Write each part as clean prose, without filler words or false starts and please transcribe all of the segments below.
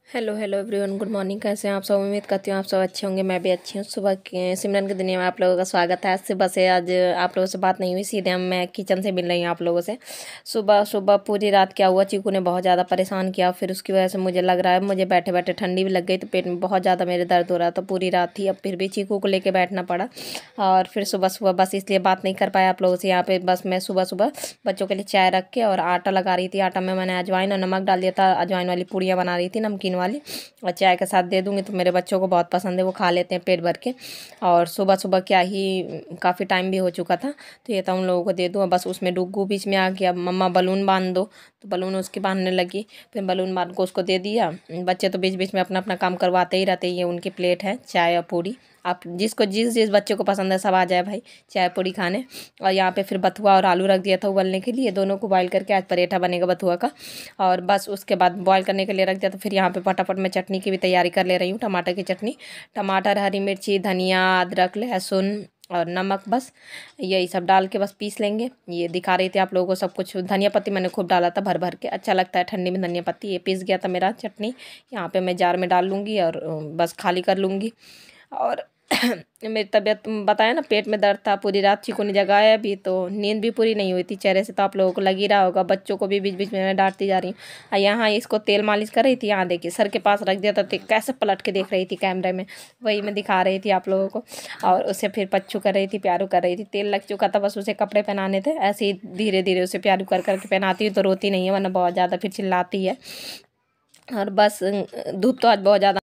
Hello hello everyone, good morning. कैसे हैं आप सब? उम्मीद करती हूँ आप सब अच्छे होंगे। मैं भी अच्छी हूँ। सुबह के सिमरन की दुनिया में आप लोगों का स्वागत है। आज सुबह से आज आप लोगों से बात नहीं हुई, सीधे मैं किचन से मिल रही हूँ आप लोगों से। सुबह सुबह पूरी रात क्या हुआ, चीकू ने बहुत ज़्यादा परेशान किया। फिर उसकी वजह से मुझे लग रहा है मुझे बैठे बैठे ठंडी भी लग गई, तो पेट में बहुत ज़्यादा मेरे दर्द हो रहा था पूरी रात ही। अब फिर भी चीकू को लेकर बैठना पड़ा और फिर सुबह सुबह बस इसलिए बात नहीं कर पाया आप लोगों से। यहाँ पे बस मैं सुबह सुबह बच्चों के लिए चाय रख के और आटा लगा रही थी। आटा में मैंने अजवाइन और नमक डाल दिया था। अजवाइन वाली पूड़ियाँ बना रही थी, नमकीन वाली, और चाय के साथ दे दूँगी तो मेरे बच्चों को बहुत पसंद है, वो खा लेते हैं पेट भर के। और सुबह सुबह क्या ही काफ़ी टाइम भी हो चुका था, तो ये तो उन लोगों को दे दूँ। बस उसमें डुग्गू बीच में आ गया, मम्मा बलून बांध दो, तो बलून उसकी बांधने लगी। फिर बलून बांध को उसको दे दिया। बच्चे तो बीच बीच में अपना अपना काम करवाते ही रहते हैं। ये उनकी प्लेट है चाय और पूड़ी। आप जिसको जिस जिस बच्चे को पसंद है सब आ जाए भाई चाय पूड़ी खाने। और यहाँ पे फिर बथुआ और आलू रख दिया था उबलने के लिए, दोनों को बॉईल करके आज पराठा बनेगा बथुआ का। और बस उसके बाद बॉईल करने के लिए रख दिया। तो फिर यहाँ पे फटाफट मैं चटनी की भी तैयारी कर ले रही हूँ, टमाटर की चटनी। टमाटर, हरी मिर्ची, धनिया, अदरक, लहसुन और नमक, बस यही सब डाल के बस पीस लेंगे। ये दिखा रही थी आप लोगों को सब कुछ। धनिया पत्ती मैंने खूब डाला था भर भर के, अच्छा लगता है ठंडी में धनिया पत्ती। ये पीस गया था मेरा चटनी। यहाँ पे मैं जार में डाल लूँगी और बस खाली कर लूँगी। और मेरी तबीयत बताया ना, पेट में दर्द था पूरी रात, चीकू ने जगाया भी तो नींद भी पूरी नहीं हुई थी चेहरे से, तो आप लोगों को लग ही रहा होगा। बच्चों को भी बीच बीच में मैं डांटती जा रही हूँ। यहाँ इसको तेल मालिश कर रही थी, यहाँ देखिए सर के पास रख दिया था, तो कैसे पलट के देख रही थी कैमरे में, वही मैं दिखा रही थी आप लोगों को। और उसे फिर पच्चू कर रही थी, प्यारू कर रही थी। तेल लग चुका था, बस उसे कपड़े पहनाने थे। ऐसे ही धीरे धीरे उसे प्यारू कर करके पहनाती हूँ तो रोती नहीं है, वरना बहुत ज़्यादा फिर चिल्लाती है। और बस धूप तो आज बहुत ज़्यादा।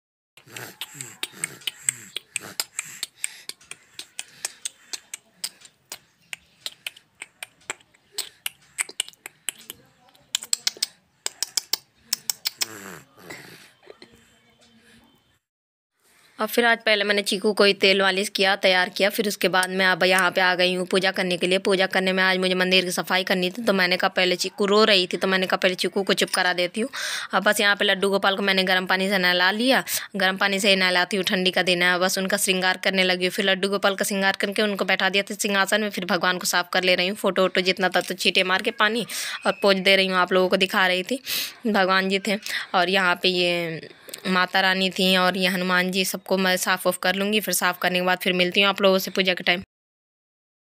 और फिर आज पहले मैंने चीकू को ही तेल मालिश किया, तैयार किया। फिर उसके बाद मैं अब यहाँ पे आ गई हूँ पूजा करने के लिए। पूजा करने में आज मुझे मंदिर की सफाई करनी थी, तो मैंने कहा पहले चीकू रो रही थी, तो मैंने कहा पहले चीकू को चुप करा देती हूँ। अब बस यहाँ पे लड्डू गोपाल को मैंने गर्म पानी से नहला लिया। गर्म पानी से ही नहलाती हूँ, ठंडी का दिन है। बस उनका श्रृंगार करने लगी हूँ। फिर लड्डू गोपाल का श्रृंगार करके उनको बैठा दिया था सिंहासन में। फिर भगवान को साफ कर ले रही हूँ, फोटो वोटो जितना था तो छींटे मार के पानी, और पोंछ दे रही हूँ। आप लोगों को दिखा रही थी, भगवान जी थे। और यहाँ पे ये माता रानी थी और ये हनुमान जी, सबको मैं साफ़ ऑफ कर लूँगी। फिर साफ़ करने के बाद फिर मिलती हूँ आप लोगों से पूजा के टाइम।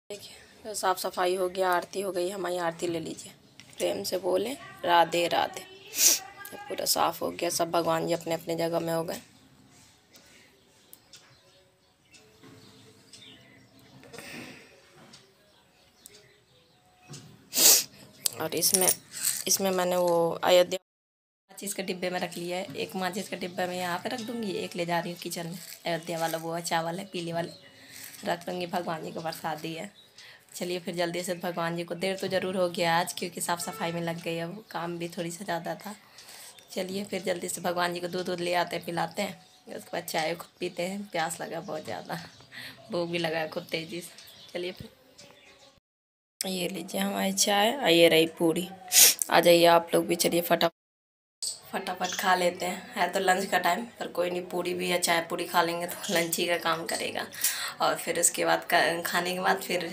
देखिए तो साफ़ सफाई हो गया, आरती हो गई। हमारी आरती ले लीजिए, प्रेम से बोले राधे राधे। तो पूरा साफ़ हो गया, सब भगवान जी अपने अपने जगह में हो गए। और इसमें इसमें मैंने वो अयोध्या माचिस के डिब्बे में रख लिया है। एक माचिस के डिब्बे में यहाँ पे रख दूँगी, एक ले जा रही हूँ किचन में। अयोध्या वाला वो चावल है पीले वाले, रख दूँगी। भगवान जी को प्रसाद है। चलिए फिर जल्दी से, भगवान जी को देर तो ज़रूर हो गया आज, क्योंकि साफ़ सफाई में लग गई, अब काम भी थोड़ी सा ज़्यादा था। चलिए फिर जल्दी से भगवान जी को दूध ले आते हैं, पिलाते हैं। उसके बाद चाय खुद पीते हैं, प्यास लगा बहुत ज़्यादा, भूख भी लगा है खुद तेज़ी से। चलिए फिर ये लीजिए हमारी चाय और ये रही पूड़ी। आ जाइए आप लोग भी, चलिए फटाफट खा लेते हैं। है तो लंच का टाइम, पर कोई नहीं, पूड़ी भी या चाय पूड़ी खा लेंगे तो लंच ही का काम करेगा। और फिर उसके बाद खाने के बाद फिर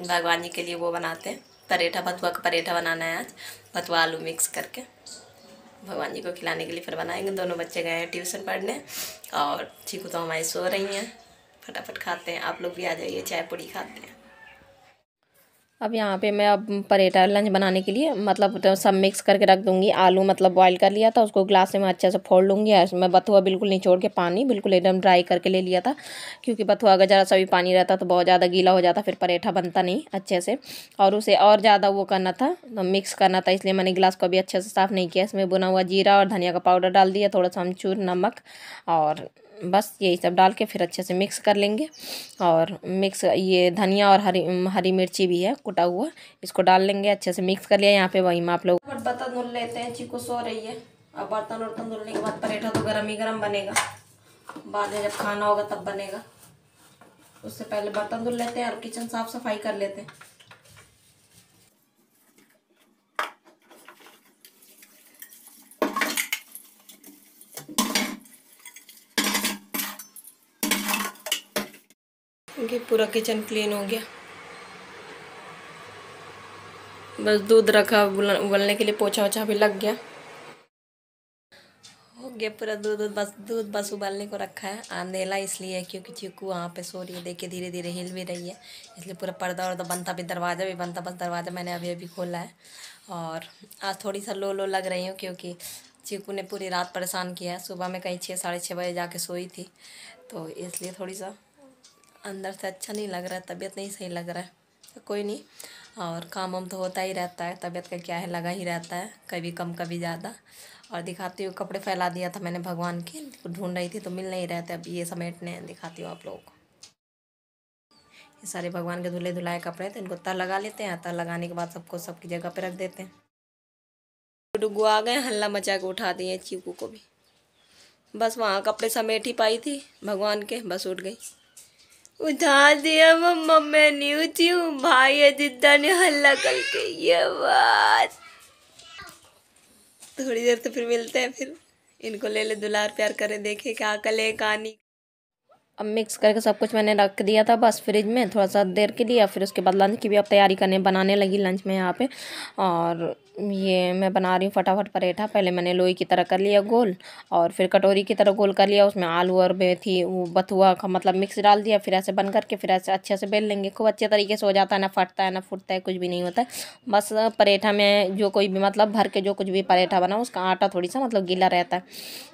भगवान जी के लिए वो बनाते हैं पराठा, बथुआ का पराठा बनाना है आज, बथुआ आलू मिक्स करके भगवान जी को खिलाने के लिए फिर बनाएंगे। दोनों बच्चे गए हैं ट्यूशन पढ़ने और चीकू तो हमारी सो रही हैं। फटाफट खाते हैं, आप लोग भी आ जाइए, चाय पूड़ी खाते हैं। अब यहाँ पे मैं अब पराठा लंच बनाने के लिए मतलब तो सब मिक्स करके रख दूँगी। आलू मतलब बॉईल कर लिया था, उसको ग्लास में अच्छे से फोड़ लूँगी। इसमें बथुआ बिल्कुल निचोड़ के पानी बिल्कुल एकदम ड्राई करके ले लिया था, क्योंकि बथुआ अगर ज़रा सा भी पानी रहता तो बहुत ज़्यादा गीला हो जाता, फिर पराठा बनता नहीं अच्छे से। और उसे और ज़्यादा वो करना था, मिक्स करना था, इसलिए मैंने गिलास को अभी अच्छे से साफ़ नहीं किया। इसमें भुना हुआ जीरा और धनिया का पाउडर डाल दिया, थोड़ा सा अमचूर, नमक, और बस यही सब डाल के फिर अच्छे से मिक्स कर लेंगे। और मिक्स ये धनिया और हरी मिर्ची भी है कुटा हुआ, इसको डाल लेंगे। अच्छे से मिक्स कर लिया। यहाँ पे वही मैं आप लोग बर्तन धुल लेते हैं, चीकू सो रही है। अब बर्तन वर्तन धुलने के बाद पराठा तो गरम ही गरम बनेगा, बाद में जब खाना होगा तब बनेगा। उससे पहले बर्तन धुल लेते हैं और किचन साफ सफाई कर लेते हैं। क्योंकि पूरा किचन क्लीन हो गया। बस दूध रखा उबलने के लिए, पोछा वोछा भी लग गया। हो गया पूरा दूध बस उबालने को रखा है। अंधेला इसलिए क्योंकि चीकू वहाँ पे सो रही है, देखिए धीरे धीरे हिल भी रही है, इसलिए पूरा पर्दा वर्दा बनता भी, दरवाज़ा भी बनता, बस दरवाज़ा मैंने अभी अभी खोला है। और आज थोड़ी सा लो लग रही हूँ क्योंकि चीकू ने पूरी रात परेशान किया है। सुबह में कहीं 6 साढ़े 6 बजे जाके सोई थी, तो इसलिए थोड़ी सा अंदर से अच्छा नहीं लग रहा है, तबीयत नहीं सही लग रहा है। तो कोई नहीं, और काम वाम तो होता ही रहता है, तबीयत का क्या है, लगा ही रहता है, कभी कम कभी ज़्यादा। और दिखाती हूँ, कपड़े फैला दिया था मैंने भगवान के, ढूंढ रही थी तो मिल नहीं रहे थे, अब ये समेटने दिखाती हूँ आप लोगों को। ये सारे भगवान के धुले धुलाए कपड़े थे, इनको तर लगा लेते हैं, तर लगाने के बाद सबको सबकी जगह पे रख देते हैं। डुगू आ गए, हल्ला मचा के उठा दिए चीकू को भी। बस वहाँ कपड़े समेट ही पाई थी भगवान के, बस उठ गई। उठा दिया मम्मा, मैं नहीं उठी हूँ, भाई अजिद्दा ने हल्ला करके, ये बात। थोड़ी देर तो फिर मिलते हैं, फिर इनको ले ले दुलार प्यार करे, देखे क्या अकल है कहानी। अब मिक्स करके सब कुछ मैंने रख दिया था बस फ्रिज में थोड़ा सा देर के लिए। फिर उसके बाद लंच की भी अब तैयारी बनाने लगी लंच में यहाँ पे। और ये मैं बना रही हूँ फटाफट पराठा। पहले मैंने लोई की तरह कर लिया गोल, और फिर कटोरी की तरह गोल कर लिया, उसमें आलू और मेथी वो बथुआ का मतलब मिक्स डाल दिया। फिर ऐसे बन करके फिर ऐसे अच्छे से बेल लेंगे, खूब अच्छे तरीके से हो जाता है, ना फटता है ना फूटता है, कुछ भी नहीं होता है। बस पराठा में जो कोई भी मतलब भर के जो कुछ भी पराठा बना उसका आटा थोड़ी सा मतलब गीला रहता है,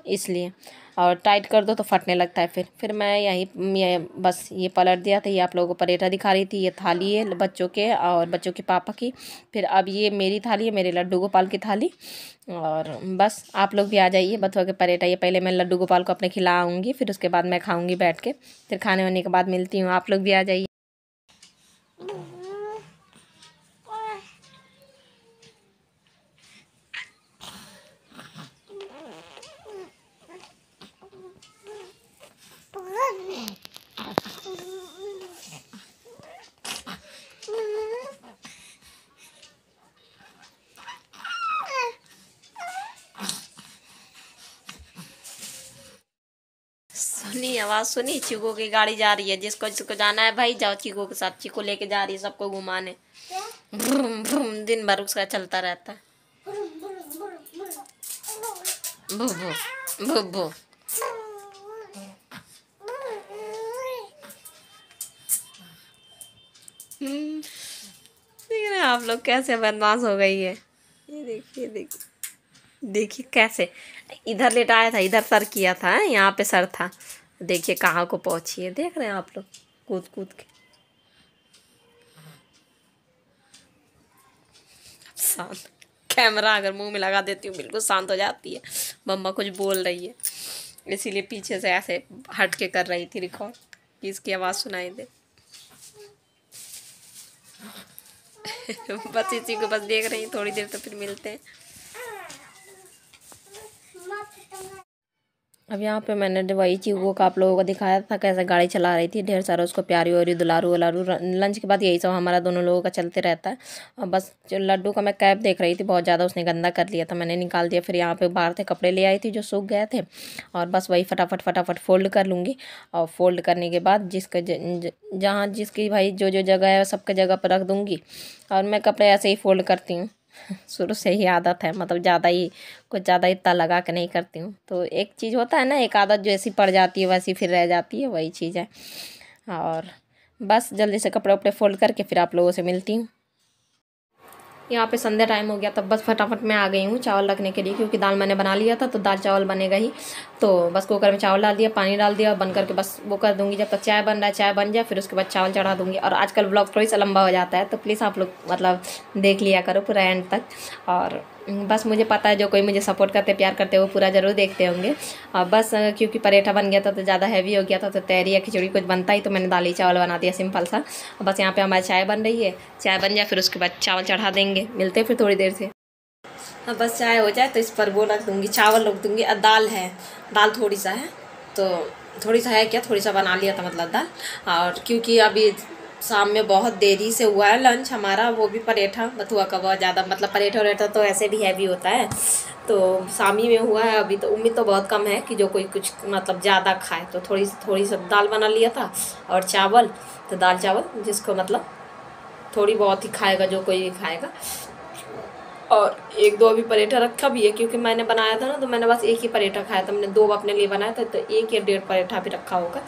इसलिए। और टाइट कर दो तो फटने लगता है। फिर मैं ये बस ये पलट दिया था। ये आप लोगों को पराठा दिखा रही थी। ये थाली है बच्चों के और बच्चों के पापा की। फिर अब ये मेरी थाली है, मेरे लड्डू गोपाल की थाली। और बस आप लोग भी आ जाइए, बथुआ के पराठा। ये पहले मैं लड्डू गोपाल को अपने खिलाऊंगी, फिर उसके बाद मैं खाऊंगी बैठ के। फिर खाने वाने के बाद मिलती हूँ, आप लोग भी आ जाइए। सुनी आवाज, सुनी चीकू की गाड़ी जा रही है। जिसको जिसको जाना है भाई जाओ चीकू के साथ। चीकू लेके जा रही है सबको घुमाने। भ्रूम भ्रूम दिन भर उसका चलता रहता है। भू भू भू भू। देख रहे हैं आप लोग कैसे बदमाश हो गई है। ये देखिए देखिए देखिए कैसे इधर लेटाया था, इधर सर किया था, यहाँ पे सर था। देखिए कहाँ को पहुंची है, देख रहे हैं आप लोग कूद कूद के। शांत, कैमरा अगर मुंह में लगा देती हूँ बिल्कुल शांत हो जाती है। मम्मा कुछ बोल रही है, इसीलिए पीछे से ऐसे हट के कर रही थी रिकॉर्ड कि इसकी आवाज़ सुनाई दे। बस इसी को बस देख रही, थोड़ी देर तो फिर मिलते हैं। अब यहाँ पे मैंने वही चीकू का आप लोगों को दिखाया था कैसे गाड़ी चला रही थी, ढेर सारा उसको प्यारी वारी दुलारू उलारू। लंच के बाद यही सब हमारा दोनों लोगों का चलते रहता है। और बस जो लड्डू का मैं कैप देख रही थी, बहुत ज़्यादा उसने गंदा कर लिया था, मैंने निकाल दिया। फिर यहाँ पे बाहर से कपड़े ले आई थी जो सूख गए थे, और बस वही फटाफट फटाफट फोल्ड कर लूँगी। और फोल्ड करने के बाद जिसका जहाँ जिसकी भाई जो जो जगह है सबके जगह पर रख दूँगी। और मैं कपड़े ऐसे ही फोल्ड करती हूँ, शुरू से ही आदत है, मतलब ज़्यादा ही कुछ ज़्यादा इतना लगा के नहीं करती हूँ। तो एक चीज़ होता है ना, एक आदत जो ऐसी पड़ जाती है वैसी फिर रह जाती है, वही चीज़ है। और बस जल्दी से कपड़े उपड़े फोल्ड करके फिर आप लोगों से मिलती हूँ। यहाँ पे संध्या टाइम हो गया, तब बस फटाफट मैं आ गई हूँ चावल रखने के लिए, क्योंकि दाल मैंने बना लिया था तो दाल चावल बनेगा ही। तो बस कुकर में चावल डाल दिया, पानी डाल दिया, बन करके बस वो कर दूँगी। जब तक चाय बन रहा है, चाय बन जाए फिर उसके बाद चावल चढ़ा दूँगी। और आजकल ब्लॉग थोड़ी सा लंबा हो जाता है, तो प्लीज़ आप लोग मतलब देख लिया करो पूरा एंड तक। और बस मुझे पता है जो कोई मुझे सपोर्ट करते प्यार करते वो पूरा ज़रूर देखते होंगे। और बस क्योंकि पराठा बन गया था तो ज़्यादा हैवी हो गया था, तो तैयारी या खिचड़ी कुछ बनता ही, तो मैंने दाल ही चावल बना दिया सिंपल सा। बस यहाँ पे हमारी चाय बन रही है, चाय बन जाए फिर उसके बाद चावल चढ़ा देंगे, मिलते हैं फिर थोड़ी देर से। हाँ बस चाय हो जाए तो इस पर वो रख दूँगी, चावल रख दूँगी। और दाल है, दाल थोड़ी सा है, तो थोड़ी सा है क्या, थोड़ी सा बना लिया था मतलब दाल। और क्योंकि अभी शाम में बहुत देरी से हुआ है लंच हमारा, वो भी पराठा बथुआ का बहुत ज़्यादा, मतलब पराठा वराठा तो ऐसे भी हैवी होता है, तो शामी में हुआ है। अभी तो उम्मीद तो बहुत कम है कि जो कोई कुछ मतलब ज़्यादा खाए, तो थोड़ी सी दाल बना लिया था और चावल। तो दाल चावल जिसको मतलब थोड़ी बहुत ही खाएगा, जो कोई भी खाएगा। और एक दो अभी पराठा रखा भी है, क्योंकि मैंने बनाया था ना तो मैंने बस एक ही पराठा खाया था, मैंने 2 अपने लिए बनाया था, तो 1 या 1.5 पराठा भी रखा होगा।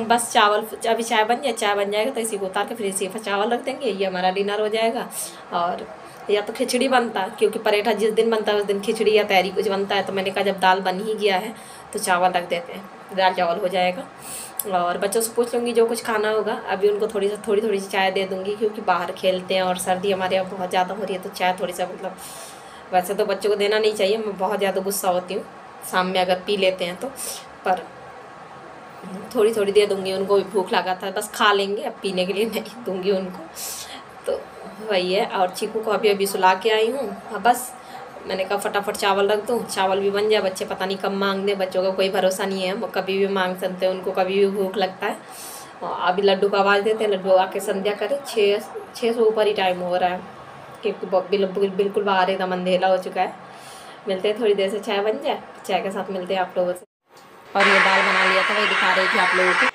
बस चावल, अभी चाय बन जाए, चाय बन जाएगा तो इसी को उतार के फिर इसी पर चावल रख देंगे, ये हमारा डिनर हो जाएगा। और या तो खिचड़ी बनता, क्योंकि पराठा जिस दिन बनता है उस दिन खिचड़ी या तहरी कुछ बनता है, तो मैंने कहा जब दाल बन ही गया है तो चावल रख देते हैं, दाल चावल हो जाएगा। और बच्चों से पूछ लूँगी जो कुछ खाना होगा। अभी उनको थोड़ी थोड़ी सी चाय दे दूँगी, क्योंकि बाहर खेलते हैं और सर्दी हमारे यहाँ बहुत ज़्यादा हो रही है, तो चाय थोड़ी सा मतलब, वैसे तो बच्चों को देना नहीं चाहिए, मैं बहुत ज़्यादा गुस्सा होती हूँ शाम में अगर पी लेते हैं तो, पर थोड़ी थोड़ी दे दूँगी, उनको भी भूख लगा था, बस खा लेंगे, अब पीने के लिए नहीं दूँगी उनको। तो वही है। और चीकू को अभी अभी सुला के आई हूँ। हाँ बस मैंने कहा फटाफट चावल रख दूँ, चावल भी बन जाए, बच्चे पता नहीं कब मांग दे, बच्चों का कोई भरोसा नहीं है, वो कभी भी मांग सकते हैं, उनको कभी भी भूख लगता है। और अभी लड्डू को आवाज़ देते हैं, लड्डू आके संध्या करे, 6 से ऊपर ही टाइम हो रहा है, क्योंकि बिल्कुल बाहर एकदम अंधेला हो चुका है। मिलते हैं थोड़ी देर से, चाय बन जाए, चाय के साथ मिलते हैं आप लोगों से। और ये दाल बना लिया था, वही दिखा रही थी आप लोगों को।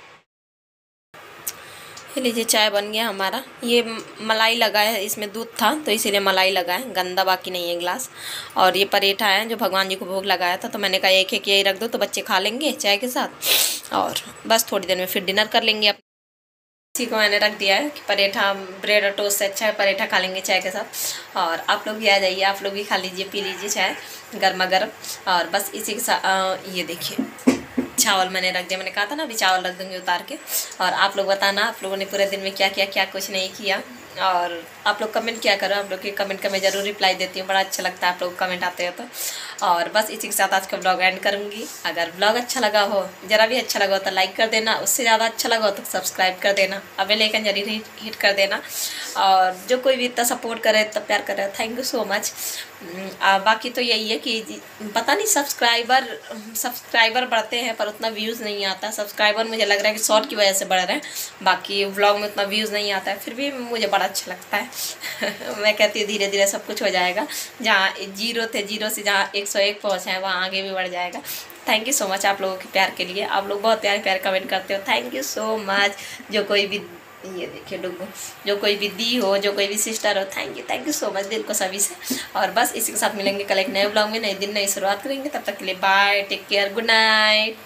लीजिए चाय बन गया हमारा। ये मलाई लगा है, इसमें दूध था तो इसीलिए मलाई लगा है, गंदा बाकी नहीं है गिलास। और ये पराठा है जो भगवान जी को भोग लगाया था, तो मैंने कहा एक एक यही रख दो तो बच्चे खा लेंगे चाय के साथ, और बस थोड़ी देर में फिर डिनर कर लेंगे। इसी को मैंने रख दिया है कि पराठा ब्रेड और टोस्ट से अच्छा है पराठा खा लेंगे चाय के साथ। और आप लोग भी आ जाइए, आप लोग भी खा लीजिए, पी लीजिए चाय गर्मा गर्म। और बस इसी के साथ ये देखिए चावल मैंने रख दिया, मैंने कहा था ना अभी चावल रख दूँगी उतार के। और आप लोग बताना आप लोगों ने पूरे दिन में क्या किया, क्या कुछ नहीं किया। और आप लोग कमेंट किया करो, आप लोग के कमेंट का मैं ज़रूर रिप्लाई देती हूँ, बड़ा अच्छा लगता है आप लोग कमेंट आते हो तो। और बस इसी के साथ आज का ब्लॉग एंड करूँगी। अगर ब्लॉग अच्छा लगा हो, ज़रा भी अच्छा लगा हो तो लाइक कर देना, उससे ज़्यादा अच्छा लगा हो तो सब्सक्राइब कर देना, बेल आइकन जरूर हिट कर देना। और जो कोई भी इतना सपोर्ट करे, इतना प्यार करे, थैंक यू सो मच। बाकी तो यही है कि पता नहीं सब्सक्राइबर बढ़ते हैं पर उतना व्यूज़ नहीं आता। सब्सक्राइबर मुझे लग रहा है कि शॉर्ट की वजह से बढ़ रहे हैं, बाकी व्लॉग में उतना व्यूज़ नहीं आता है, फिर भी मुझे बड़ा अच्छा लगता है। मैं कहती हूँ धीरे धीरे सब कुछ हो जाएगा, जहाँ 0 थे 0 से जहाँ 101 पहुँचे हैं वहाँ आगे भी बढ़ जाएगा। थैंक यू सो मच आप लोगों के प्यार के लिए, आप लोग बहुत प्यार प्यार कमेंट करते हो, थैंक यू सो मच। जो कोई भी ये देखिए डुगू, जो कोई भी दी हो, जो कोई भी सिस्टर हो, थैंक यू सो मच दिल को सभी से। और बस इसी के साथ मिलेंगे कल एक नए ब्लॉग में, नए दिन नई शुरुआत करेंगे, तब तक के लिए bye, take care, good night.